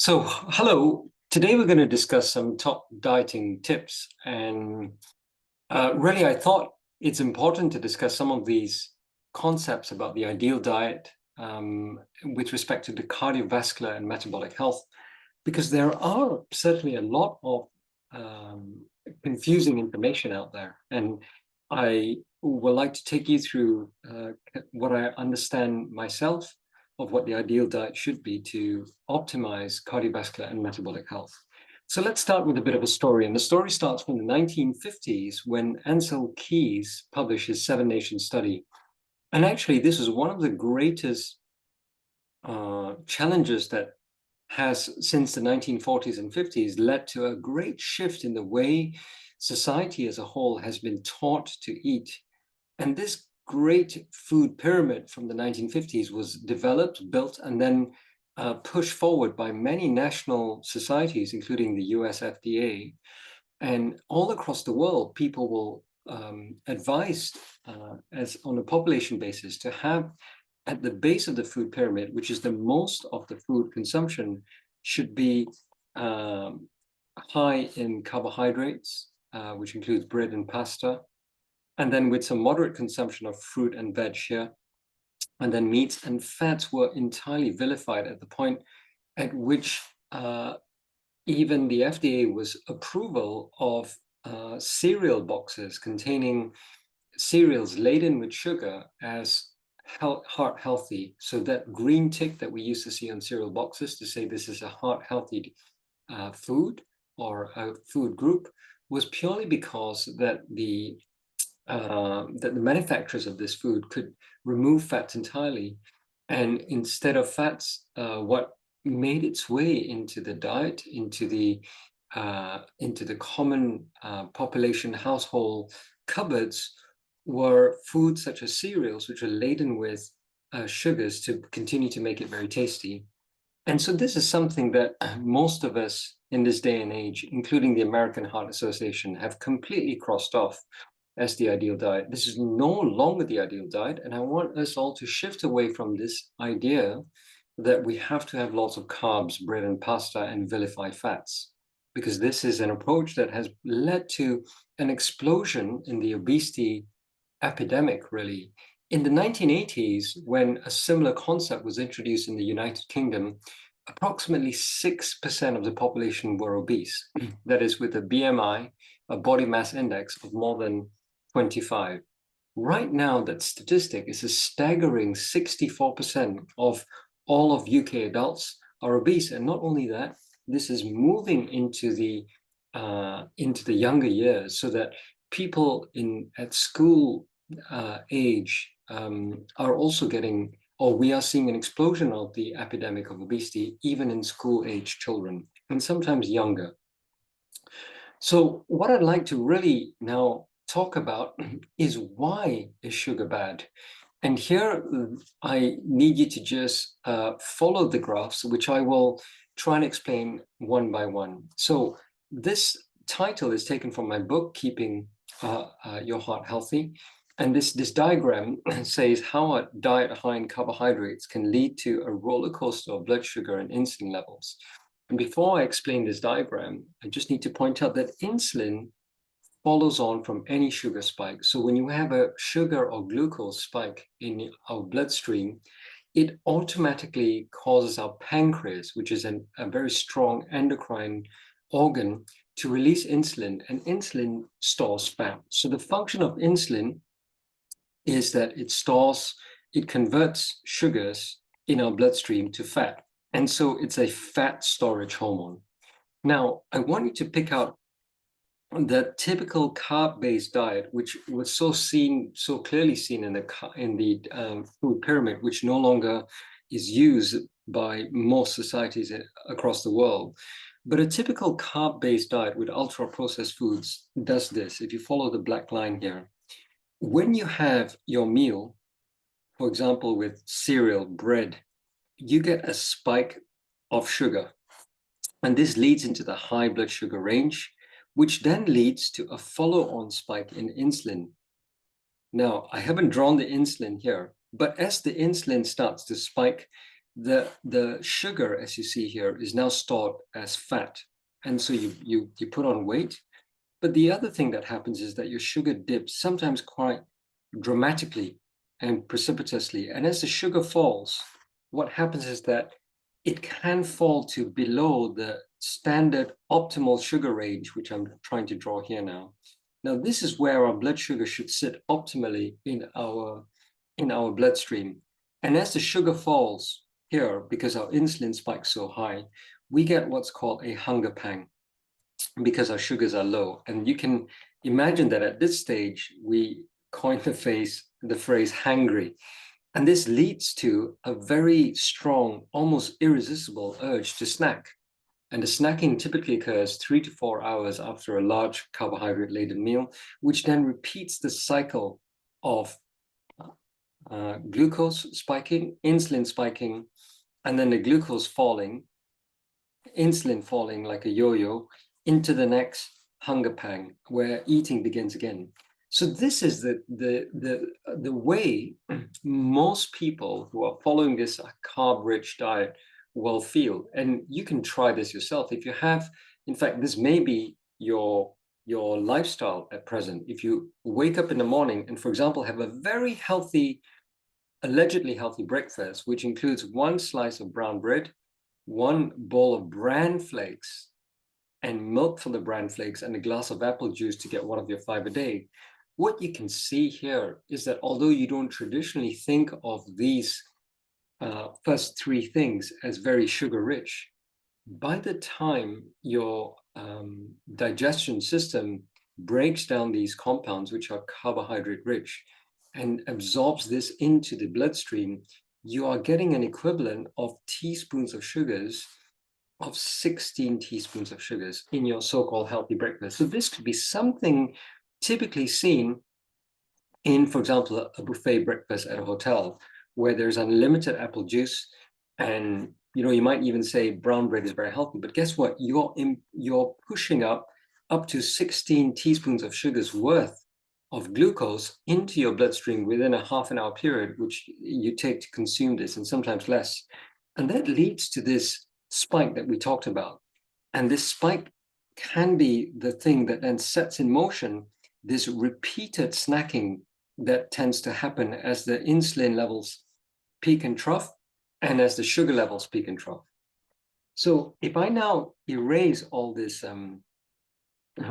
Hello. Today we're going to discuss some top dieting tips. And really, I thought it's important to discuss some of these concepts about the ideal diet with respect to the cardiovascular and metabolic health, because there are certainly a lot of confusing information out there. And I would like to take you through what I understand myself of what the ideal diet should be to optimize cardiovascular and metabolic health. So let's start with a bit of a story. And the story starts from the 1950s when Ansel Keys published his 7-nation study. And actually, this is one of the greatest challenges that has, since the 1940s and 50s, led to a great shift in the way society as a whole has been taught to eat. And this great food pyramid from the 1950s was developed, built, and then pushed forward by many national societies, including the US FDA. And all across the world, people will advised as on a population basis to have at the base of the food pyramid, which is the most of the food consumption, should be high in carbohydrates, which includes bread and pasta, and then with some moderate consumption of fruit and veg here. And then meats and fats were entirely vilified at the point at which even the FDA was approval of cereal boxes containing cereals laden with sugar as heart healthy. So that green tick that we used to see on cereal boxes to say this is a heart healthy food or a food group was purely because that the manufacturers of this food could remove fats entirely. And instead of fats, what made its way into the diet, into the common population household cupboards, were foods such as cereals, which are laden with sugars to continue to make it very tasty. And so this is something that most of us in this day and age, including the American Heart Association, have completely crossed off as the ideal diet. This is no longer the ideal diet. And I want us all to shift away from this idea that we have to have lots of carbs, bread and pasta, and vilify fats, because this is an approach that has led to an explosion in the obesity epidemic, really. In the 1980s, when a similar concept was introduced in the United Kingdom, approximately 6% of the population were obese. That is, with a BMI, a body mass index of more than 25. Right now, that statistic is a staggering 64% of all of UK adults are obese. And not only that, this is moving into the younger years, so that people at school age are also getting, or we are seeing an explosion of the epidemic of obesity, even in school-age children, and sometimes younger. So what I'd like to really now talk about is, why is sugar bad? And here I need you to just follow the graphs, which I will try and explain one by one. So this title is taken from my book, Keeping Your Heart Healthy. And this diagram says how a diet high in carbohydrates can lead to a roller coaster of blood sugar and insulin levels. And before I explain this diagram, I just need to point out that insulin follows on from any sugar spike. So when you have a sugar or glucose spike in our bloodstream, it automatically causes our pancreas, which is a very strong endocrine organ, to release insulin, and insulin stores fat. So the function of insulin is that it converts sugars in our bloodstream to fat. And so it's a fat storage hormone. Now, I want you to pick out the typical carb-based diet, which was so clearly seen in the food pyramid, which no longer is used by most societies across the world. But a typical carb-based diet with ultra-processed foods does this. If you follow the black line here, when you have your meal, for example, with cereal, bread, you get a spike of sugar. And this leads into the high blood sugar range, which then leads to a follow-on spike in insulin. Now, I haven't drawn the insulin here, but as the insulin starts to spike, the sugar, as you see here, is now stored as fat. And so you put on weight. But the other thing that happens is that your sugar dips sometimes quite dramatically and precipitously. And as the sugar falls, what happens is that it can fall to below the standard optimal sugar range, which I'm trying to draw here now. Now, this is where our blood sugar should sit optimally in our bloodstream. And as the sugar falls here, because our insulin spikes so high, we get what's called a hunger pang because our sugars are low. And you can imagine that at this stage, we coin the phrase hangry. And this leads to a very strong, almost irresistible urge to snack. And the snacking typically occurs 3 to 4 hours after a large carbohydrate-laden meal, which then repeats the cycle of glucose spiking, insulin spiking, and then the glucose falling, insulin falling like a yo-yo into the next hunger pang where eating begins again. So this is the way most people who are following this carb-rich diet will feel. And you can try this yourself. If you have, in fact, this may be your lifestyle at present. If you wake up in the morning and, for example, have a very healthy, allegedly healthy breakfast, which includes 1 slice of brown bread, 1 bowl of bran flakes, and milk for the bran flakes, and a glass of apple juice to get 1 of your 5 a day. What you can see here is that although you don't traditionally think of these first 3 things as very sugar rich, by the time your digestion system breaks down these compounds, which are carbohydrate rich, and absorbs this into the bloodstream, you are getting an equivalent of teaspoons of sugars, of 16 teaspoons of sugars in your so-called healthy breakfast. So this could be something typically seen in, for example, a buffet breakfast at a hotel where there's unlimited apple juice, and you might even say brown bread is very healthy, but guess what? You're pushing up to 16 teaspoons of sugars worth of glucose into your bloodstream within a half an hour period, which you take to consume this, and sometimes less. And that leads to this spike that we talked about. And this spike can be the thing that then sets in motion this repeated snacking that tends to happen as the insulin levels peak and trough, and as the sugar levels peak and trough. So if I now erase all this,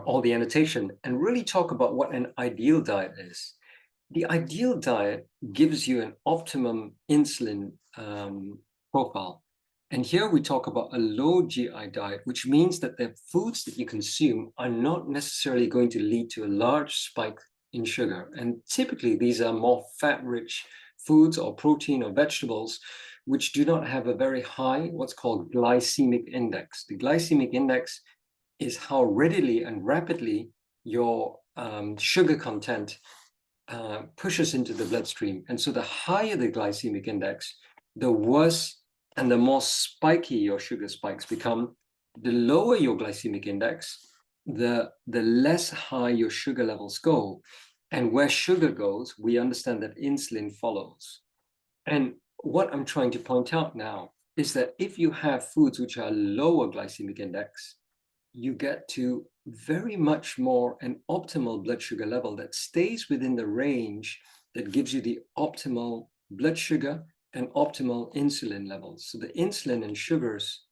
all the annotation, and really talk about what an ideal diet is, the ideal diet gives you an optimum insulin profile. And here we talk about a low GI diet, which means that the foods that you consume are not necessarily going to lead to a large spike in sugar. And typically these are more fat-rich foods or protein or vegetables, which do not have a very high, what's called glycemic index. The glycemic index is how readily and rapidly your sugar content pushes into the bloodstream. And so the higher the glycemic index, the worse and the more spiky your sugar spikes become. The lower your glycemic index, the less high your sugar levels go. And where sugar goes, we understand that insulin follows. And what I'm trying to point out now is that if you have foods which are lower glycemic index, you get to very much more an optimal blood sugar level that stays within the range that gives you the optimal blood sugar and optimal insulin levels. So the insulin and sugars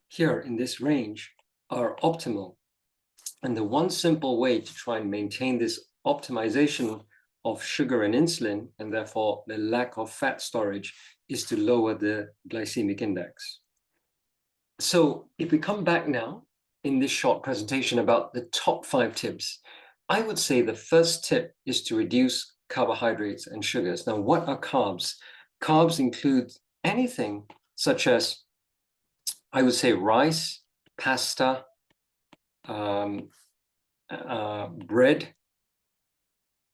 here in this range are optimal. And the one simple way to try and maintain this optimization of sugar and insulin, and therefore the lack of fat storage, is to lower the glycemic index. So if we come back now in this short presentation about the top 5 tips, I would say the first tip is to reduce carbohydrates and sugars. Now, what are carbs? Carbs include anything such as, I would say, rice, pasta, bread,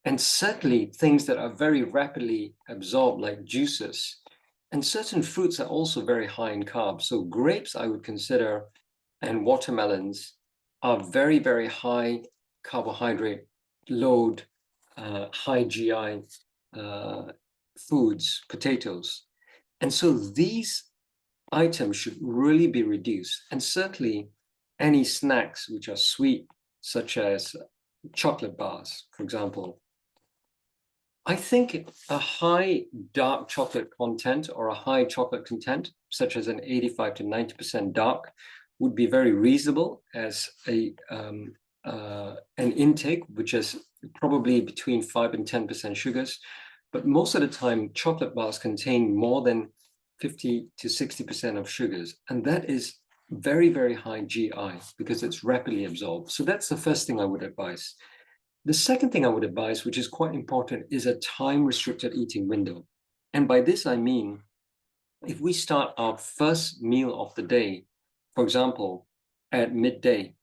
and certainly things that are very rapidly absorbed, like juices. And certain fruits are also very high in carbs. So grapes, I would consider, and watermelons are very, very high carbohydrate load, high GI foods, potatoes. And so these items should really be reduced. And certainly any snacks which are sweet, such as chocolate bars, for example. I think a high dark chocolate content or a high chocolate content, such as an 85 to 90% dark, would be very reasonable as an intake, which is probably between 5 and 10% sugars. But most of the time, chocolate bars contain more than 50 to 60% of sugars. And that is very, very high GI because it's rapidly absorbed. So that's the first thing I would advise. The second thing I would advise, which is quite important, is a time-restricted eating window. And by this, I mean, if we start our first meal of the day, for example, at midday,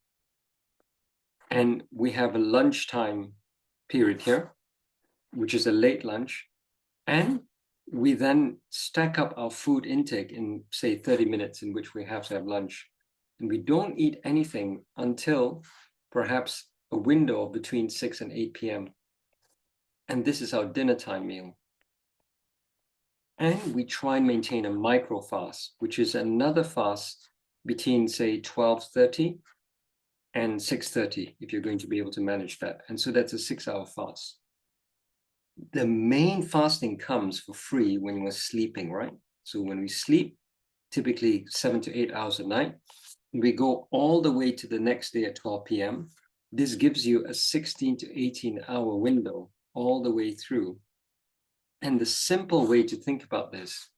and we have a lunchtime period here, which is a late lunch, and we then stack up our food intake in, say, 30 minutes in which we have to have lunch, and we don't eat anything until perhaps a window between 6 and 8 p.m. And this is our dinner time meal. And we try and maintain a micro fast, which is another fast between, say, 12:30 and 6:30, if you're going to be able to manage that. And so that's a 6-hour fast. The main fasting comes for free when you're sleeping, right? So when we sleep, typically 7 to 8 hours a night, we go all the way to the next day at 12 p.m. This gives you a 16 to 18-hour window all the way through. And the simple way to think about this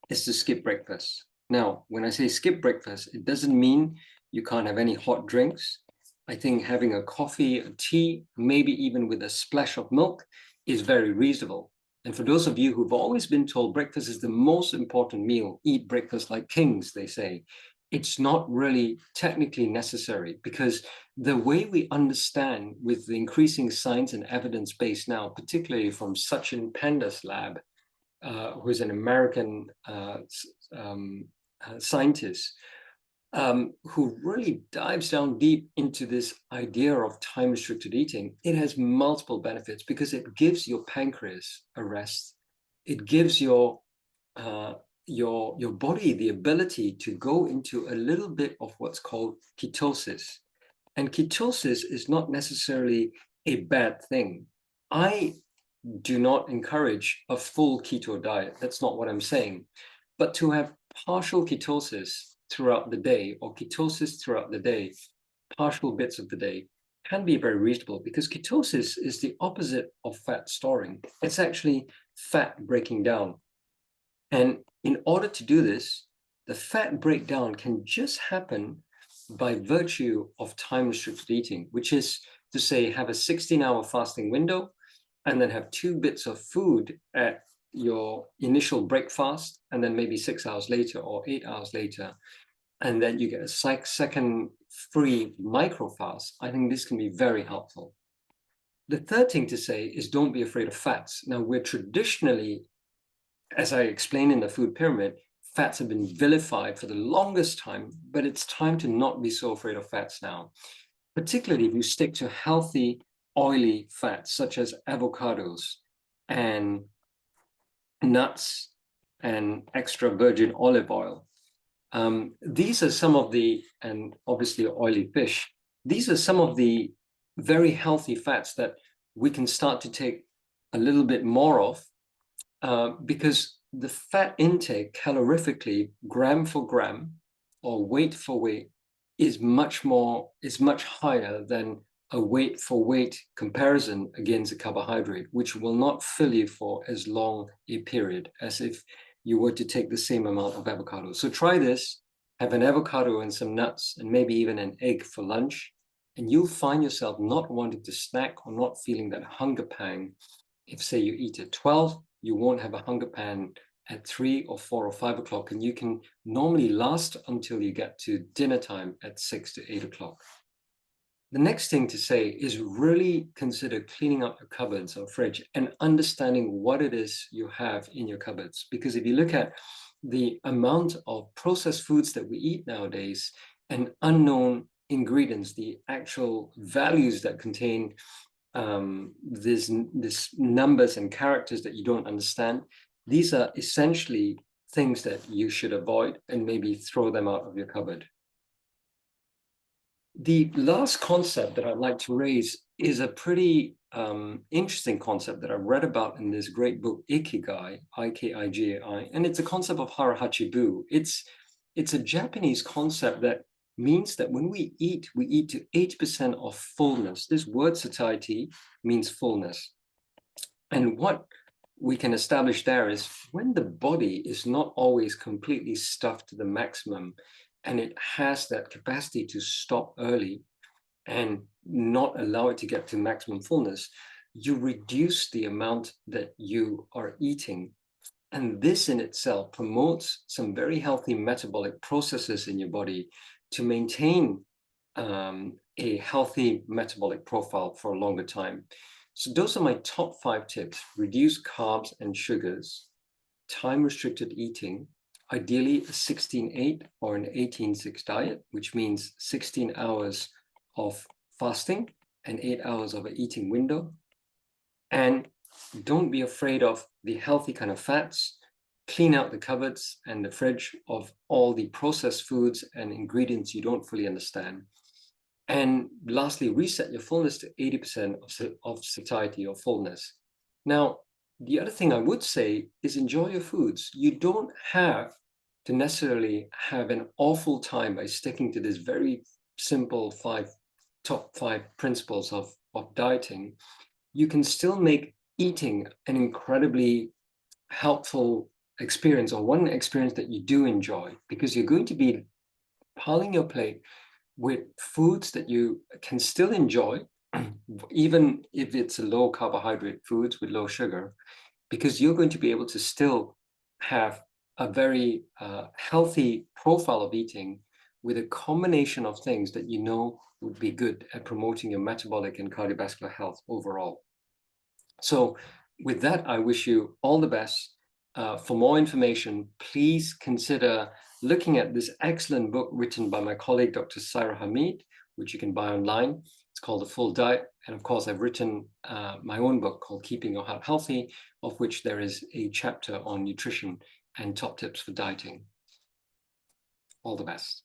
is to skip breakfast. Now, when I say skip breakfast, it doesn't mean you can't have any hot drinks. I think having a coffee, a tea, maybe even with a splash of milk is very reasonable. And for those of you who've always been told breakfast is the most important meal, eat breakfast like kings, they say, it's not really technically necessary, because the way we understand with the increasing science and evidence base now, particularly from Sachin Panda's lab, who is an American scientist, who really dives down deep into this idea of time-restricted eating, it has multiple benefits because it gives your pancreas a rest. It gives your body the ability to go into a little bit of what's called ketosis. And ketosis is not necessarily a bad thing. I do not encourage a full keto diet. That's not what I'm saying. But to have partial ketosis throughout the day, or ketosis throughout the day, partial bits of the day, can be very reasonable, because ketosis is the opposite of fat storing. It's actually fat breaking down. And in order to do this, the fat breakdown can just happen by virtue of time-restricted eating, which is to say, have a 16-hour fasting window, and then have 2 bits of food at your initial breakfast, and then maybe 6 hours later or 8 hours later, and then you get a second free micro fast. I think this can be very helpful. The third thing to say is don't be afraid of fats. Now, we're traditionally, as I explained in the food pyramid, fats have been vilified for the longest time, but it's time to not be so afraid of fats now, particularly if you stick to healthy, oily fats, such as avocados and nuts and extra virgin olive oil. These are some of the, and obviously oily fish, these are some of the very healthy fats that we can start to take a little bit more of, because the fat intake calorifically, gram for gram or weight for weight, is much higher than a weight for weight comparison against a carbohydrate, which will not fill you for as long a period as if you were to take the same amount of avocado. So try this, have an avocado and some nuts and maybe even an egg for lunch, and you'll find yourself not wanting to snack or not feeling that hunger pang. If, say, you eat at 12, you won't have a hunger pang at 3 or 4 or 5 o'clock, and you can normally last until you get to dinner time at 6 to 8 o'clock. The next thing to say is really consider cleaning up your cupboards or fridge and understanding what it is you have in your cupboards. Because if you look at the amount of processed foods that we eat nowadays and unknown ingredients, the actual values that contain this numbers and characters that you don't understand, these are essentially things that you should avoid and maybe throw them out of your cupboard. The last concept that I'd like to raise is a pretty interesting concept that I read about in this great book, Ikigai, Ikigai, and it's a concept of harahachibu. It's a Japanese concept that means that when we eat to 80% of fullness. This word satiety means fullness. And what we can establish there is when the body is not always completely stuffed to the maximum, and it has that capacity to stop early and not allow it to get to maximum fullness, you reduce the amount that you are eating. And this in itself promotes some very healthy metabolic processes in your body to maintain a healthy metabolic profile for a longer time. So those are my top 5 tips: reduce carbs and sugars, time-restricted eating, ideally a 16-8 or an 18-6 diet, which means 16 hours of fasting and 8 hours of an eating window. And don't be afraid of the healthy kind of fats. Clean out the cupboards and the fridge of all the processed foods and ingredients you don't fully understand. And lastly, reset your fullness to 80% of satiety or fullness. Now, the other thing I would say is enjoy your foods. You don't have to necessarily have an awful time by sticking to this very simple top five principles of dieting. You can still make eating an incredibly helpful experience, or one experience that you do enjoy, because you're going to be piling your plate with foods that you can still enjoy, even if it's a low carbohydrate foods with low sugar, because you're going to be able to still have a very healthy profile of eating with a combination of things that you know would be good at promoting your metabolic and cardiovascular health overall. So with that, I wish you all the best. For more information, please consider looking at this excellent book written by my colleague, Dr. Saira Hamid, which you can buy online. It's called The Full Diet. And of course, I've written my own book called Keeping Your Heart Healthy, of which there is a chapter on nutrition and top tips for dieting. All the best.